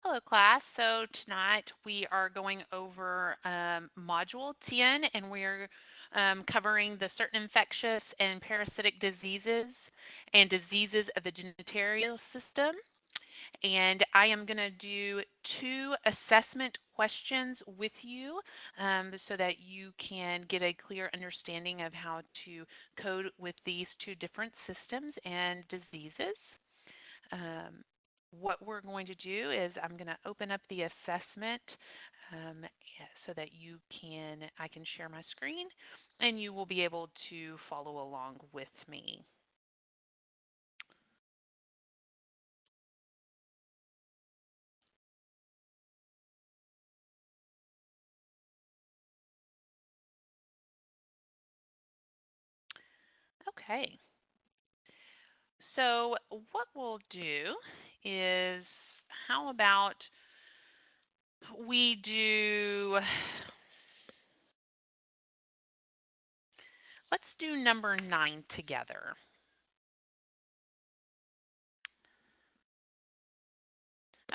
Hello, class. So tonight we are going over Module 10, and we're covering the certain infectious and parasitic diseases and diseases of the genitourinary system. And I am going to do 2 assessment questions with you so that you can get a clear understanding of how to code with these 2 different systems and diseases. Um, what we're going to do is I'm going to open up the assessment so that I can share my screen and you will be able to follow along with me. Okay. So what we'll do is, how about we do, let's do number 9 together.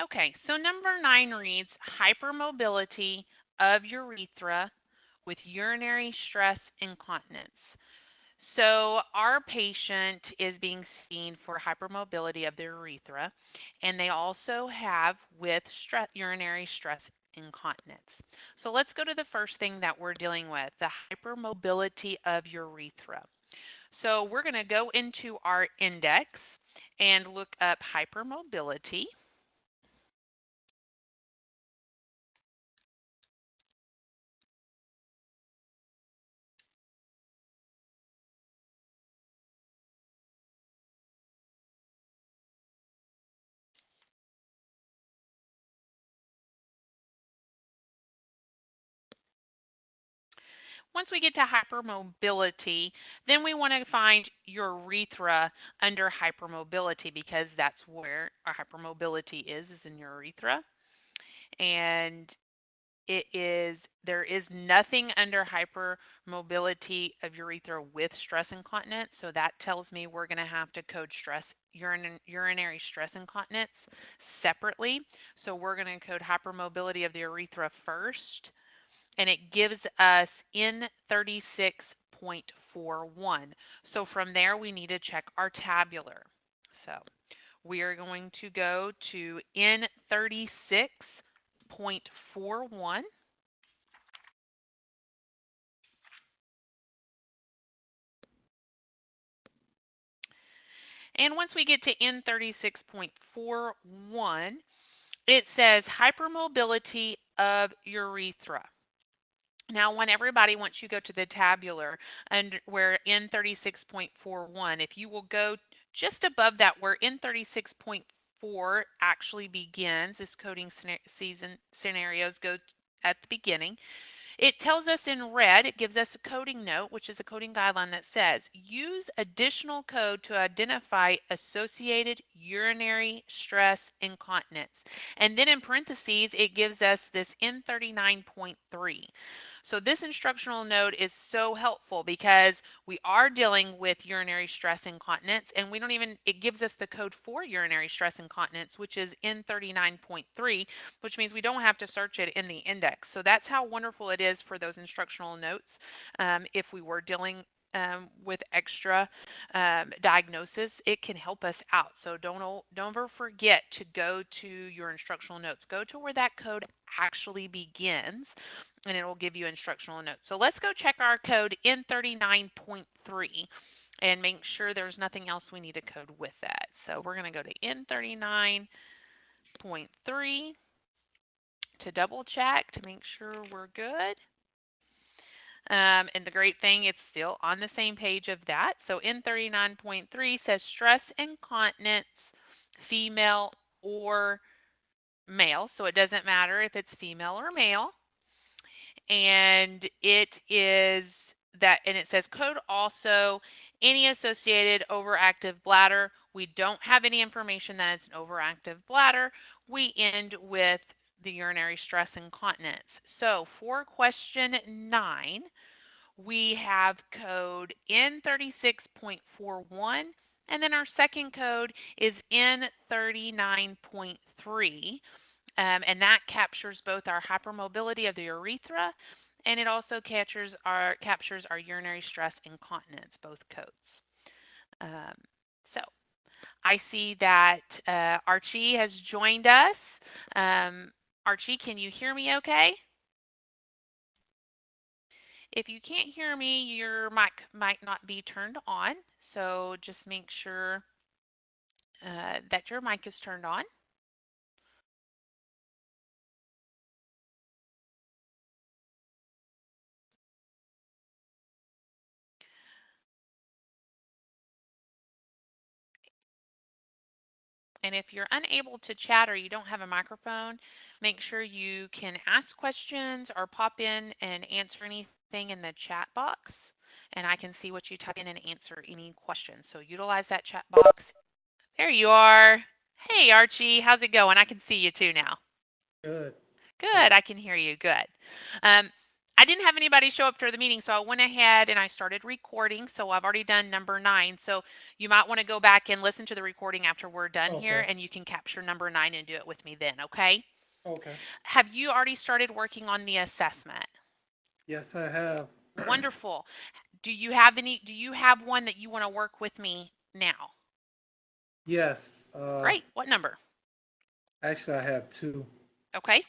Okay, so number 9 reads hypermobility of urethra with urinary stress incontinence. So our patient is being seen for hypermobility of the urethra, and they also have with urinary stress incontinence. So let's go to the first thing that we're dealing with, the hypermobility of urethra. So we're going to go into our index and look up hypermobility. Once we get to hypermobility, then we want to find urethra under hypermobility because that's where our hypermobility is in urethra. And there is nothing under hypermobility of urethra with stress incontinence. So that tells me we're going to have to code urinary stress incontinence separately. So we're going to code hypermobility of the urethra first, and it gives us N36.41. So from there, we need to check our tabular. So we are going to go to N36.41. And once we get to N36.41, it says hypermobility of urethra. Now, I want everybody, once you go to the tabular, and where N36.41, if you will go just above that where N36.4 actually begins, this coding season scenarios go at the beginning. It tells us in red, it gives us a coding note, which is a coding guideline that says, use additional code to identify associated urinary stress incontinence. And then in parentheses, it gives us this N39.3. So this instructional note is so helpful because we are dealing with urinary stress incontinence, and it gives us the code for urinary stress incontinence, which is N39.3, which means we don't have to search it in the index. So that's how wonderful it is for those instructional notes if we were dealing with extra diagnosis, it can help us out. So don't ever forget to go to your instructional notes. Go to where that code actually begins, and it will give you instructional notes. So let's go check our code N39.3 and make sure there's nothing else we need to code with that. So we're going to go to N39.3 to double check to make sure we're good. And the great thing, it's still on the same page of that. So N39.3 says stress incontinence, female or male. So it doesn't matter if it's female or male. And it says code also any associated overactive bladder. We don't have any information that it's an overactive bladder. We end with the urinary stress incontinence. So for question 9, we have code N36.41, and then our second code is N39.3. And that captures both our hypermobility of the urethra, and it also captures our urinary stress incontinence, both codes. Um, so I see that Archie has joined us. Archie, can you hear me okay? If you can't hear me, your mic might not be turned on, so just make sure that your mic is turned on. And if you're unable to chat or you don't have a microphone, make sure you can ask questions or pop in and answer anything in the chat box. And I can see what you type in and answer any questions. So utilize that chat box. There you are. Hey, Archie. How's it going? I can see you too now. Good. Good. I can hear you. Good. I didn't have anybody show up for the meeting, so I went ahead and I started recording. So I've already done number 9. So you might want to go back and listen to the recording after we're done here, and you can capture number 9 and do it with me then, okay? Okay. Have you already started working on the assessment? Yes, I have. Wonderful. Do you have one that you want to work with me now? Yes. Great. What number? Actually, I have 2. Okay.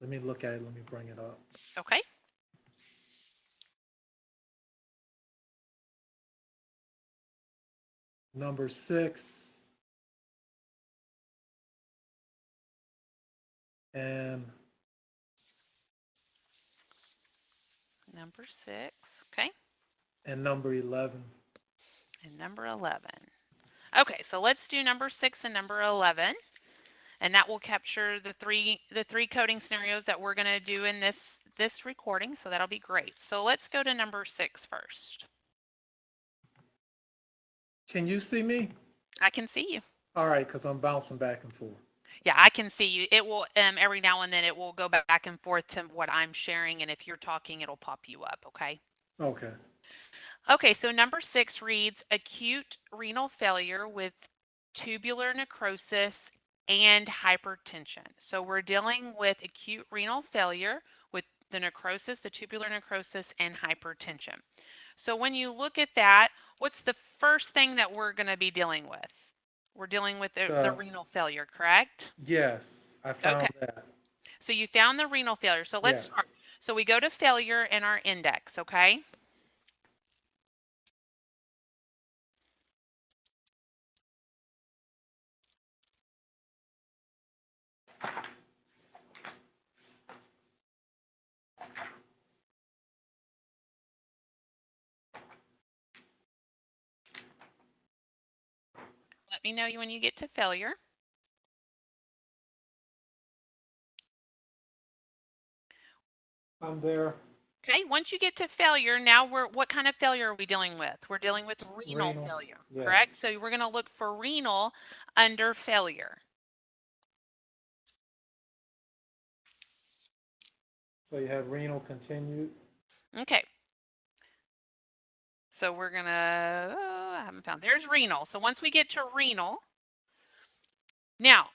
Let me look at it. Let me bring it up. Okay. Number 6 and Number 6. Okay. and number 11. And number 11. Okay, so let's do number 6 and number 11, and that will capture the three coding scenarios that we're going to do in this recording. So that'll be great. So let's go to number 6 first. Can you see me? I can see you. All right, because I'm bouncing back and forth. Yeah, I can see you. It will every now and then it will go back and forth to what I'm sharing, and if you're talking, it'll pop you up. Okay. Okay. Okay, so number 6 reads acute renal failure with tubular necrosis and hypertension. So we're dealing with acute renal failure with the necrosis, the tubular necrosis, and hypertension. So when you look at that, what's the first thing that we're going to be dealing with? We're dealing with the renal failure, correct? Yes, I found that. So you found the renal failure. So let's start. So we go to failure in our index, okay? Let me know when you get to failure. I'm there. Okay, once you get to failure, now what kind of failure are we dealing with? We're dealing with renal failure, correct? So we're going to look for renal under failure. So you have renal continued. Okay. So we're going to, I haven't found, there's renal. So once we get to renal, now,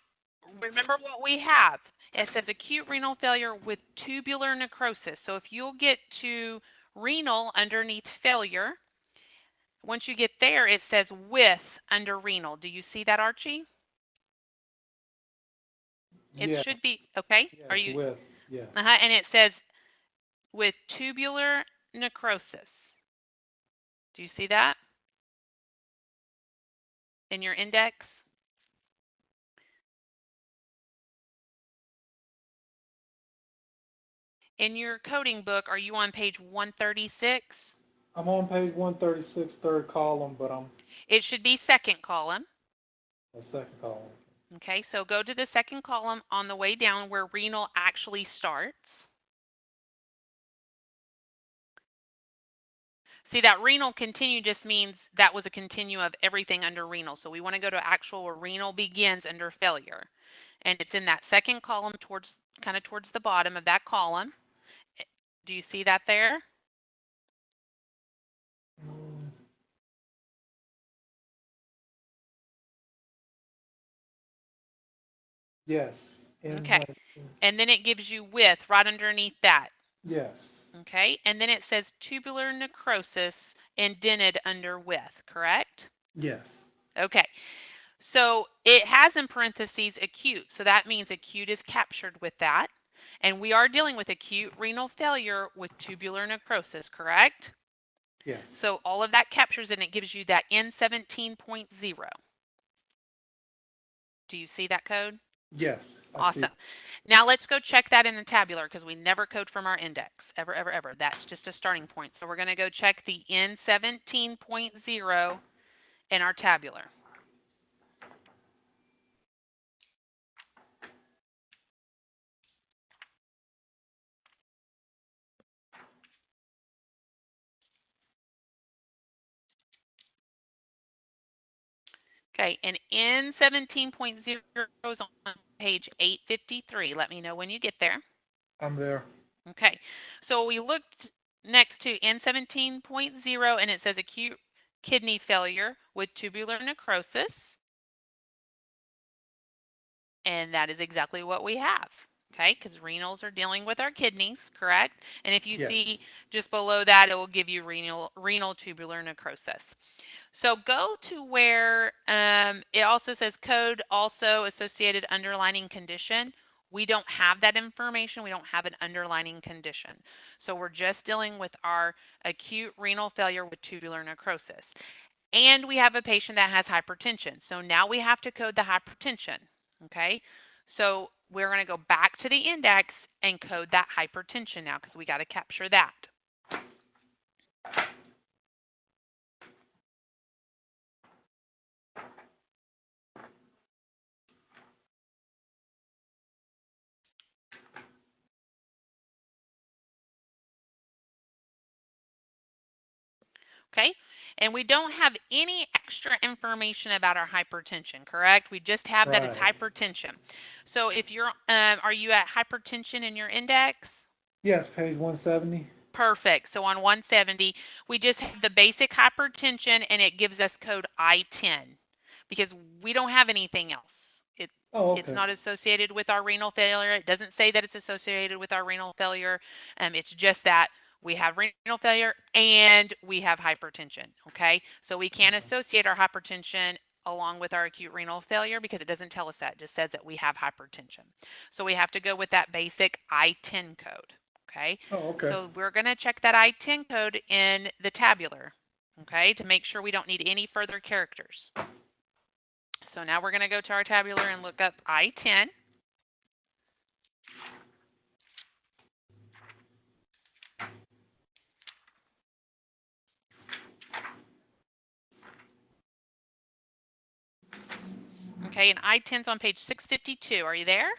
remember what we have. It says acute renal failure with tubular necrosis. So if you'll get to renal underneath failure, once you get there, it says with under renal. Do you see that, Archie? It should be, okay? Yes, are you with, yeah. And it says with tubular necrosis. Do you see that in your index? In your coding book, are you on page 136? I'm on page 136, third column, but I'm... It should be second column. The second column. Okay, so go to the second column on the way down where renal actually starts. See, that renal continue just means that was a continue of everything under renal. So we want to go to actual where renal begins under failure. And it's in that second column kind of towards the bottom of that column. Do you see that there? Yes. Okay. N19. And then it gives you width right underneath that. Yes. Okay. And then it says tubular necrosis indented under width, correct? Yes. Okay. So it has in parentheses acute. So that means acute is captured with that. And we are dealing with acute renal failure with tubular necrosis, correct? Yes. So all of that captures and it gives you that N17.0. Do you see that code? Yes. I see. Awesome. Now let's go check that in the tabular because we never code from our index. Ever, ever, ever. That's just a starting point. So we're going to go check the N17.0 in our tabular. Okay, and N17.0 is on page 853. Let me know when you get there. I'm there. Okay, so we looked next to N17.0 and it says acute kidney failure with tubular necrosis. And that is exactly what we have. Okay, because renals are dealing with our kidneys, correct? And if you Yes. see just below that, it will give you renal tubular necrosis. So go to where it also says code also associated underlying condition. We don't have that information. We don't have an underlying condition. So we're just dealing with our acute renal failure with tubular necrosis. And we have a patient that has hypertension. So now we have to code the hypertension. Okay, so we're going to go back to the index and code that hypertension now because we got to capture that. Okay, and we don't have any extra information about our hypertension, correct? We just have that it's Right. hypertension. So if you're, are you at hypertension in your index? Yes. Page 170. Perfect. So on 170, we just have the basic hypertension and it gives us code I10 because we don't have anything else. It, Oh, it's okay. not associated with our renal failure. It doesn't say that it's associated with our renal failure. It's just that we have renal failure and we have hypertension. Okay, so we can't associate our hypertension along with our acute renal failure because it doesn't tell us that. It just says that we have hypertension. So we have to go with that basic I10 code. Okay, Oh, okay. so we're going to check that I10 code in the tabular, okay, to make sure we don't need any further characters. So now we're going to go to our tabular and look up I10. Okay, and I10's on page 652. Are you there?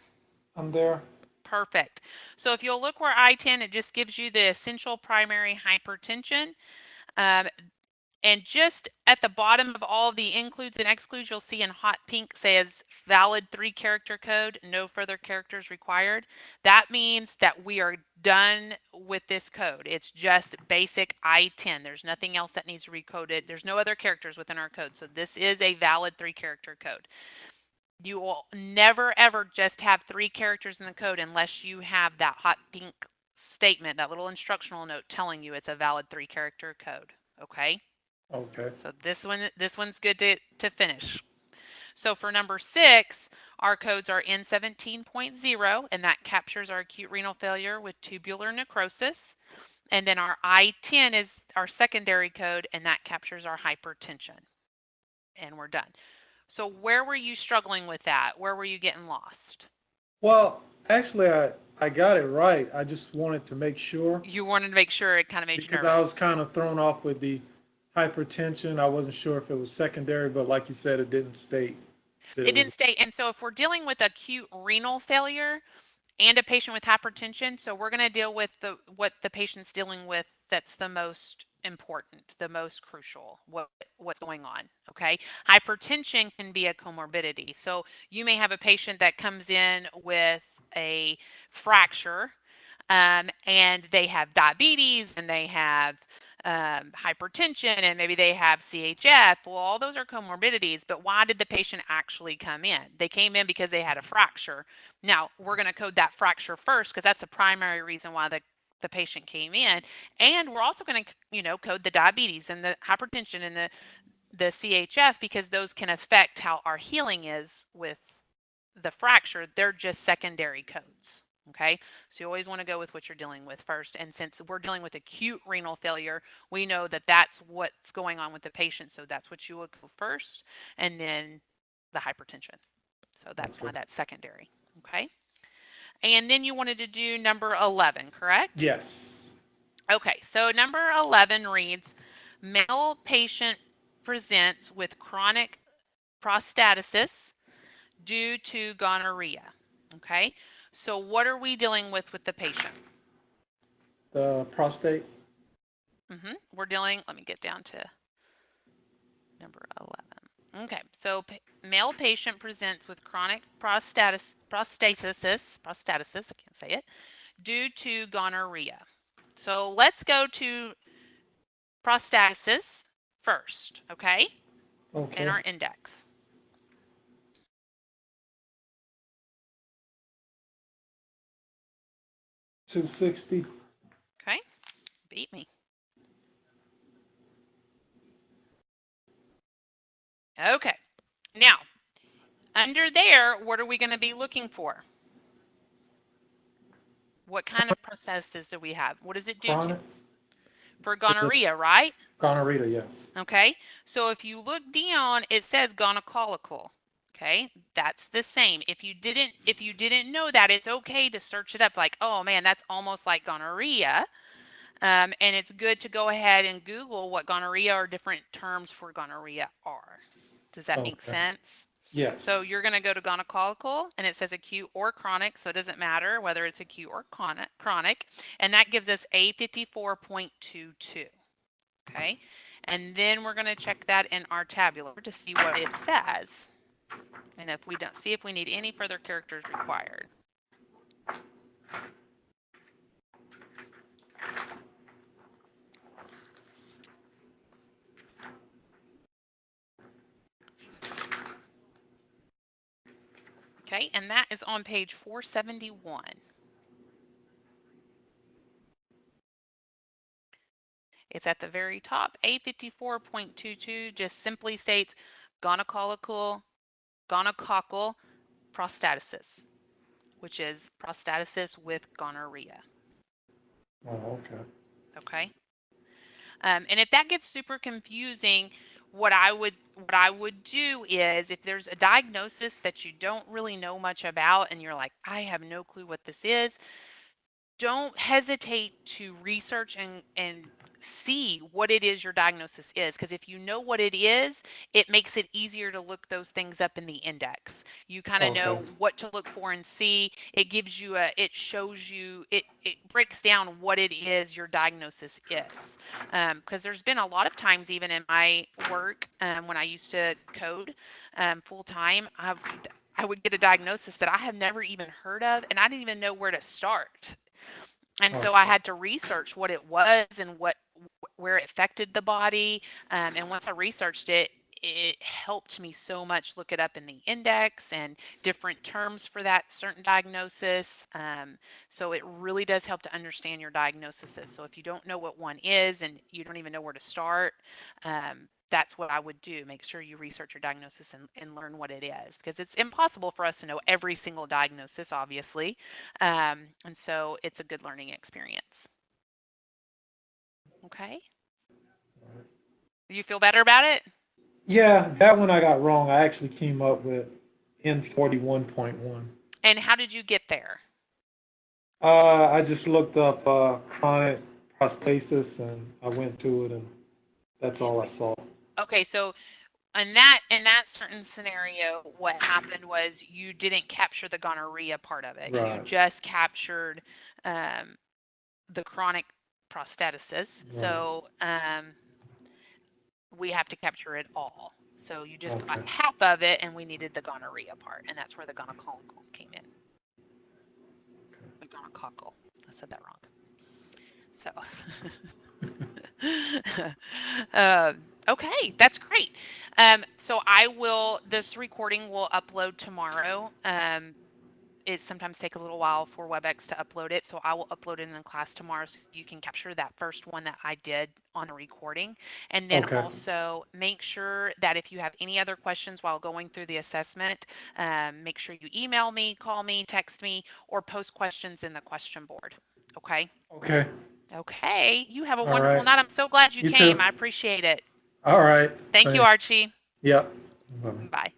I'm there. Perfect. So if you'll look where I10, it just gives you the essential primary hypertension. And just at the bottom of all the includes and excludes, you'll see in hot pink says valid 3-character code, no further characters required. That means that we are done with this code. It's just basic I10. There's nothing else that needs recoded. There's no other characters within our code. So this is a valid 3-character code. You will never ever just have 3 characters in the code unless you have that hot pink statement, that little instructional note telling you it's a valid 3-character code. Okay? Okay. So this one's good to finish. So for number 6, our codes are N17.0, and that captures our acute renal failure with tubular necrosis. And then our I10 is our secondary code, and that captures our hypertension. And we're done. So where were you struggling with that? Where were you getting lost? Well, actually, I got it right. I just wanted to make sure You wanted to make sure it kind of made you because nervous. I was kind of thrown off with the hypertension. I wasn't sure if it was secondary, but like you said, it didn't state that It it was. didn't state. And so if we're dealing with acute renal failure and a patient with hypertension, so we're going to deal with what the patient's dealing with that's the most important, the most crucial, what's going on, okay? Hypertension can be a comorbidity. So you may have a patient that comes in with a fracture and they have diabetes and they have hypertension, and maybe they have CHF. Well, all those are comorbidities, but why did the patient actually come in? They came in because they had a fracture. Now, we're going to code that fracture first because that's the primary reason why the patient came in. And we're also going to, code the diabetes and the hypertension and the CHF because those can affect how our healing is with the fracture. They're just secondary codes. Okay, so you always want to go with what you're dealing with first. And since we're dealing with acute renal failure, we know that that's what's going on with the patient. So that's what you would go first, and then the hypertension. So that's why that's secondary. Okay, and then you wanted to do number 11, correct? Yes. Okay, so number 11 reads, male patient presents with chronic prostatitis due to gonorrhea. Okay, so what are we dealing with the patient? The prostate. We're dealing, let me get down to number 11. Okay, so male patient presents with chronic prostatitis, I can't say it, due to gonorrhea. So let's go to prostatitis first, okay? Okay. In our index. $260. Okay, beat me. Okay, now, under there, what are we going to be looking for? What kind of prostatitis do we have? What does it do Chronic. For gonorrhea, right? Gonorrhea, yes. Okay, so if you look down, it says gynecological. Okay, that's the same. If you didn't know that, it's okay to search it up. Like, oh man, that's almost like gonorrhea, and it's good to go ahead and Google what gonorrhea or different terms for gonorrhea are. Does that make sense? Yes. So you're going to go to gynecological, and it says acute or chronic, so it doesn't matter whether it's acute or chronic, and that gives us A54.22. Okay, and then we're going to check that in our tabular to see what it says, and if we don't see if we need any further characters required. Okay, and that is on page 471. It's at the very top. A54.22 just simply states gonococcal prostatitis, which is prostatitis with gonorrhea. Oh, okay. Okay. And if that gets super confusing, what I would do is, if there's a diagnosis that you don't really know much about and you're like, I have no clue what this is, don't hesitate to research and see what it is your diagnosis is, because if you know what it is, it makes it easier to look those things up in the index. You kind of know what to look for and see. It gives you it shows you, it breaks down what it is your diagnosis is. Because there's been a lot of times, even in my work, when I used to code full time, I would get a diagnosis that I have never even heard of, and I didn't even know where to start. And so I had to research what it was and where it affected the body. And once I researched it, it helped me so much look it up in the index and different terms for that certain diagnosis. So it really does help to understand your diagnoses. So if you don't know what one is and you don't even know where to start, that's what I would do. Make sure you research your diagnosis and learn what it is, because it's impossible for us to know every single diagnosis, obviously. And so it's a good learning experience. Okay? Do you feel better about it? Yeah, that one I got wrong. I actually came up with N41.1. And how did you get there? I just looked up chronic prostatitis, and I went to it, and that's all I saw. Okay, so in that certain scenario, what happened was you didn't capture the gonorrhea part of it. Right. You just captured the chronic prostatitis. Right. So we have to capture it all. So you just got half of it, and we needed the gonorrhea part, and that's where the gonococcal came in. The gonococcal. I said that wrong. So Okay, that's great. So this recording will upload tomorrow. It sometimes takes a little while for WebEx to upload it, so I will upload it in the class tomorrow so you can capture that first one that I did on a recording. And then Okay. also make sure that if you have any other questions while going through the assessment, make sure you email me, call me, text me, or post questions in the question board. Okay? Okay. Okay. You have a All wonderful right. night. I'm so glad you You too. came. I appreciate it. All right. Thank you, Thanks. Archie. Yep. Bye. Bye.